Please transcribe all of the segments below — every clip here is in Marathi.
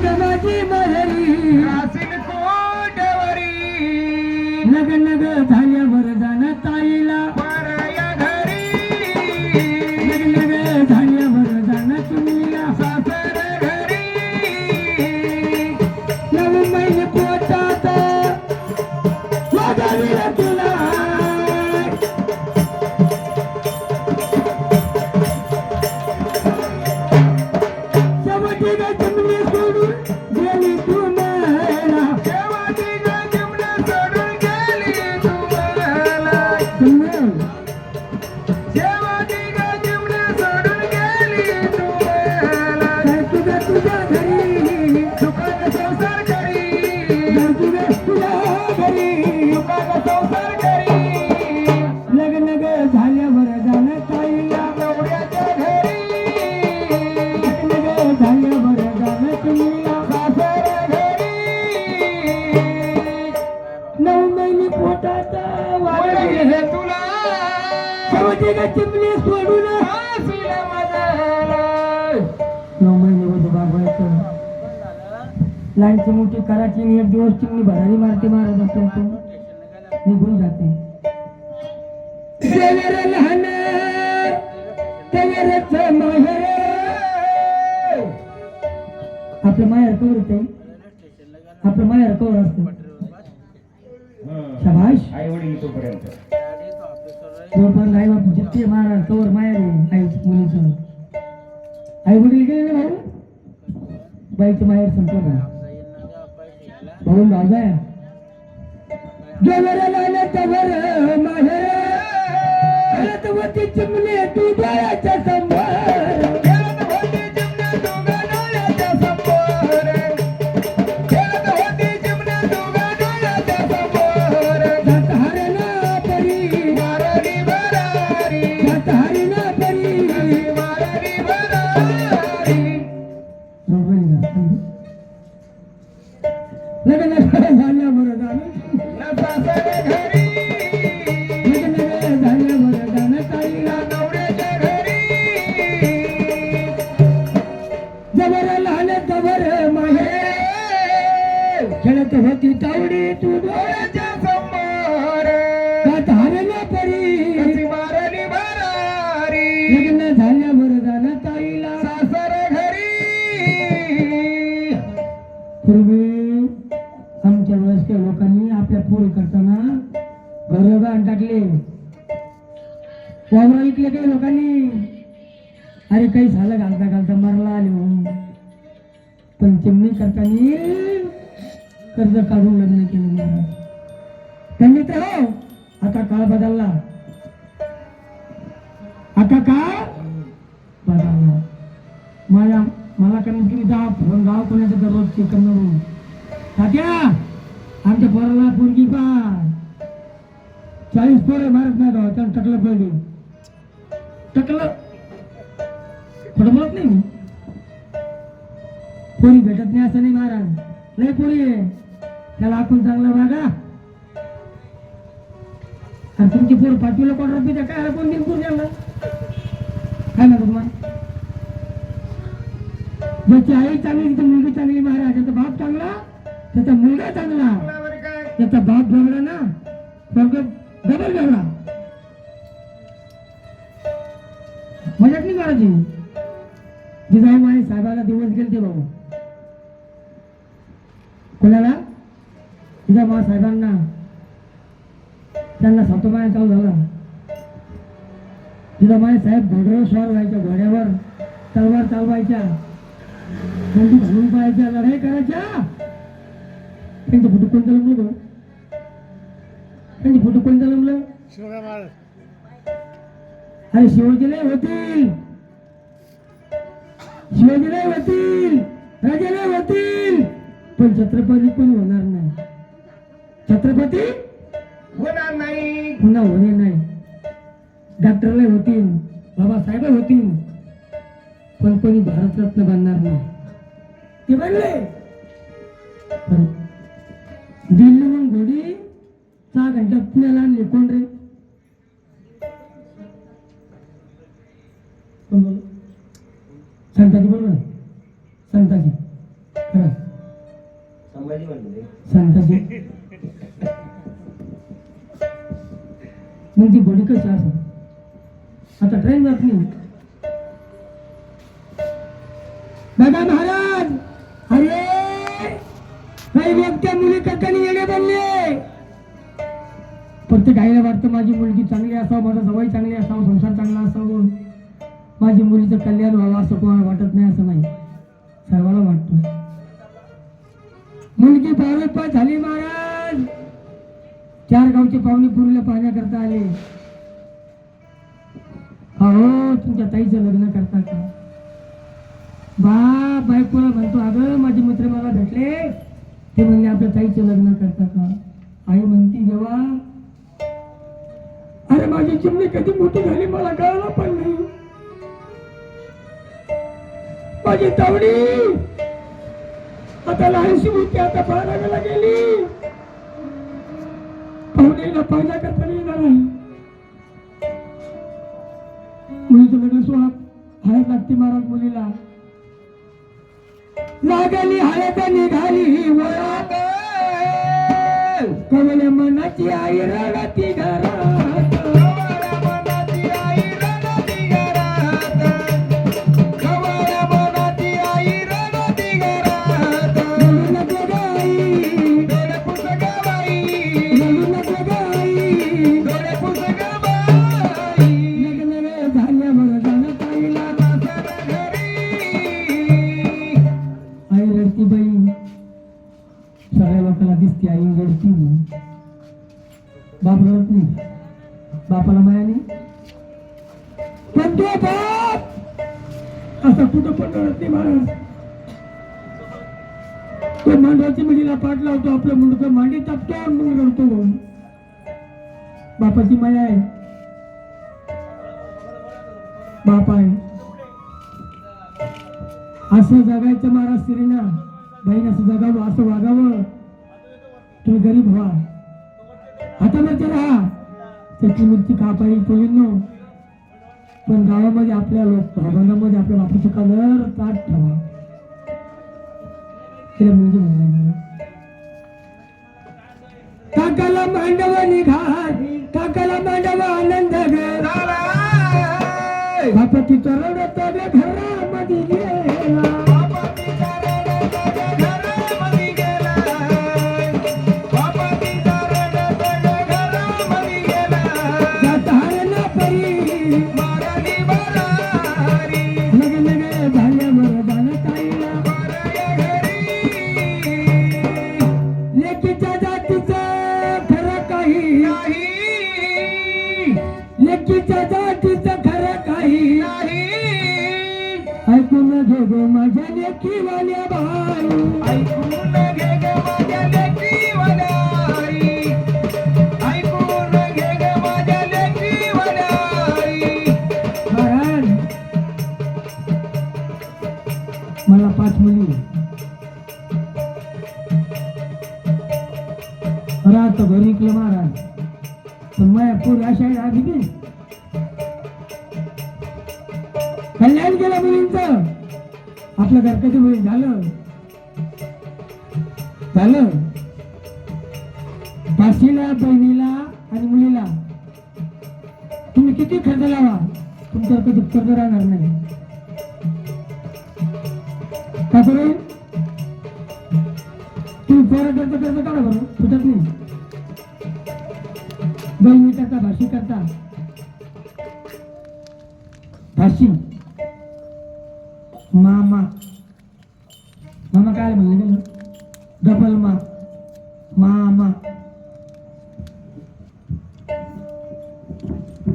ग माझी माहेरी रासीन कोटवरी नग नग झाल्यावर जाणं ताईला परया घरी नग नग झाल्यावर जाणं तुम्हीला सासर घरी 9 महिने पोटात वागावीला तुला शेवटी ग जमली सोडून गेली तू मला शेवटी ग जमलं सोडून गेली तू मला शेवटी ग जमलं सोडून गेली तू मला तुझ्या घरी सुखाचा संसार करी तुझ्या घरी सुखाचा संसार करी लग नग झाल्यावर जाणं ताईला नवऱ्याच्या घरी लग नग झाल्यावर जाणं तुम्हीला सासर घरी 9 महिने पोटात वाढले हे तुला शेवटी ग चिमणी सोडून हसीला मजाला 9 महिने होते बाबायचं लहानची मोठी कराची आणि एक दिवस चिमणी भरारी मारते मारत असतो तो निघून जाते देवर लहान देवरच माहेर आपलं माहेर कवर होते आपलं माहेर कवर असतं शाबाश आई वडील तोपर्यंत पण आई बाप जितके महाराज कवर माहेर आहे आई मुलीचं आई वडील गेले ना भाऊ बाईचं माहेर संपलं का भाऊ भाऊजाय देवर लहान देवर माहेर वती चिमणी तू डोळ्याच्या समोर खेळत होती चिमण्या दोघा डोळ्याच्या समोर खेळत होती चिमण्या दोघा डोळ्याच्या समोर जात हरणा परी मारली भरारी जात हरणा परी मारली भरारी लग्न झाल्यावर जाणं सासर घरी लग्न झाल्यावर जाणं ताईला नवऱ्याच्या घरी जबर लहान जबर माहेर खेळत होती तावडी तू डोळ्याच्या समोर जात हरणा परी कशी मारली भरारी लग्न झाल्यावर जाणं ताईला सासर घरी पूर्वी आमच्या वयस्कर लोकांनी आपल्या पोरी करताना घर बांध टाकले वावर ऐकले काही लोकांनी अरे काही झालं घालता घालता मरला आले म्हणून पण चिमणी करताना कर्ज काढून लग्न केलं महाराज त्यांनी तर हो आता काळ बदलला आता काळ बदलला मला कमीत कमी 10 फोन गाव कोणाचं दररोज चेक करून तात्या आमच्या पोराला पोरगी पा 40 पोरं मारत नाही गाव त्याला टकलं पडली टकलं खोटं बोलत नाही मी पोरी भेटत नाही असं नाही महाराज लय पोरी आहे त्याला आपण चांगला वागा आणि तुमची पोर 5वीला कोण रुपये काय कोण दिन पोर द्यायला काय म्हणतो तुम्हाला ज्याची आई चांगली त्याची मुलगी चांगली महाराज त्याचा बाप चांगला त्याचा मुलगा चांगला त्याचा बाप भेगला ना डबल भेगला मजाक नाही करायची जिजाऊ आणि साहेबाला दिवस गेले ते बाबू कोणाला जिजाऊ साहेबांना त्यांना सातोमाया चालू झाला जिजाऊ साहेब घोड्यावर स्वार व्हायच्या घोड्यावर तलवार चालवायच्या बंदूक घालून पाहायच्या लढाई करायच्या त्यांचे फोटो कोणतं जमलं त्यांचे फोटो कोणतं जमलं अरे शिवाजीला होतील राजाला होतील पण छत्रपती पण होणार नाही छत्रपती होणार नाही पुन्हा होणे नाही डॉक्टरला होतील बाबासाहेब होतील पण कोणी भारतरत्न बनणार नाही ते बनले दिल्लीहून घोडी 6 घंट्यात पुण्याला आणली कोण रे संताजी बरोबर संताजी खरं संताजी मग ती बडी कशी असं आता ट्रेन जात नाही दादा महाराज. अरे काही व्यक्ती मुली कक्कानी येणे बनले. प्रत्येक आईला वाटतं माझी मुलगी चांगली असावं, माझा सवय चांगली असावं, संसार चांगला असावं, माझी मुलीचं कल्याण व्हावं असं कोणाला वाटत नाही. असं नाही, सर्वाला वाटतं. मुलगी 12वी पास झाली महाराज. 4 गावचे पाहुणे पुरीला पाहण्याकरता आले. अहो तुमच्या ताईचं लग्न करता का? बायकोला म्हणतो अगं माझे मित्र मला भेटले, ते म्हणले आपल्या ताईचं लग्न करता का? आई म्हणती देवा अरे माझी चिमणी कधी मोठी झाली मला कळलं पण नाही. माझी तावडी आता लहानशी होती, आता 12वीला गेली. पाहुणेला पाहिला करता येणार नाही. मुलीचं लग्न सोहळा हळद लागते महाराज. मुलीला लागली हळद निघाली वळात, कवल्या मनाची आई रडती घरात. बाप रडत नाही, बापाला माया नाही. पण तो बाप असा कुठं पण रडत नाही महाराज. तो मांडवाची मुलीला पाठ लावतो, आपलं मुलगा मांडी टाकतो, मग रडतो. बापाची माया आहे, बाप आहे. असं जगायचं महाराज. स्त्रीना बहीण असं जगावं, असं वागावं. तुम्ही गरीब व्हा, हातावरती राहा, चटणी मिरची कापाई पोलींनो, पण गावामध्ये आपल्या भागांमध्ये आपल्या बापूचं कलर ताट ठेवा. तिला मुलगी म्हणलं काकाला मांडव निघाल, काकाला मांडव आनंद झाला. बापाची रडत घरामध्ये गेला. लेकीच्या जातीचं खरं काही नाही. ऐकून घे गो माझ्या लेकीवाल्या बाई, ऐकून घे ग माझ्या लेकीवाल्या आई, ऐकून घे ग माझ्या लेकीवाल्या आई. महाराज मला 5 मुली राहत घरी इकलं महाराज. पण मायापूर अशा आधी की कल्याण केलं मुलींचं. आपलं घर कधी होईल झालं झालं. भाषीला बहिणीला आणि मुलीला तुम्ही किती खर्च लावा, तुमच्यावर कधी कर्ज राहणार नाही. का करेल तुम्ही पोराकडचं कर्ज काढा बरं, सुटत नाही. बहिणी करता, भाषी करता, भाषी मामा. मामा काय म्हणलं गेलं, डबल मामा.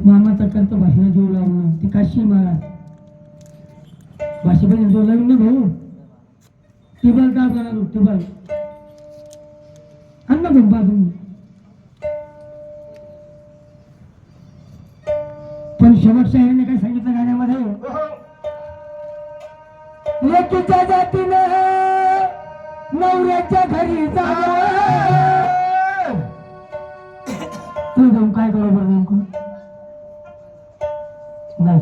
मामाचा करतो भाषण जीव लावणं. ती काशी महाराज भाषेमध्ये जो लग्न भाऊ टिबल काय करणार, टिबल अन्न गुंपा तुम्ही. पण शेवटच्या ह्याने काय सांगितलं गाण्यामध्ये, लेकीच्या जातीनं नवऱ्याच्या घरी जावं. तू जाऊन काय करू बरं नेमकं नाही.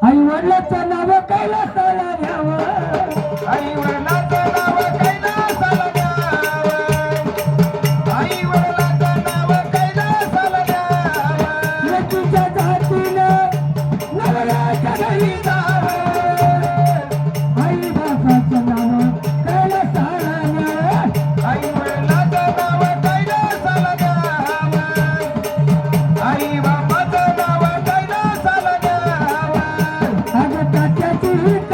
आई वडिलाचं नाव कैलासाला घ्यावं, आई वडिलाचं नाव कैलासाला घ्यावं. हात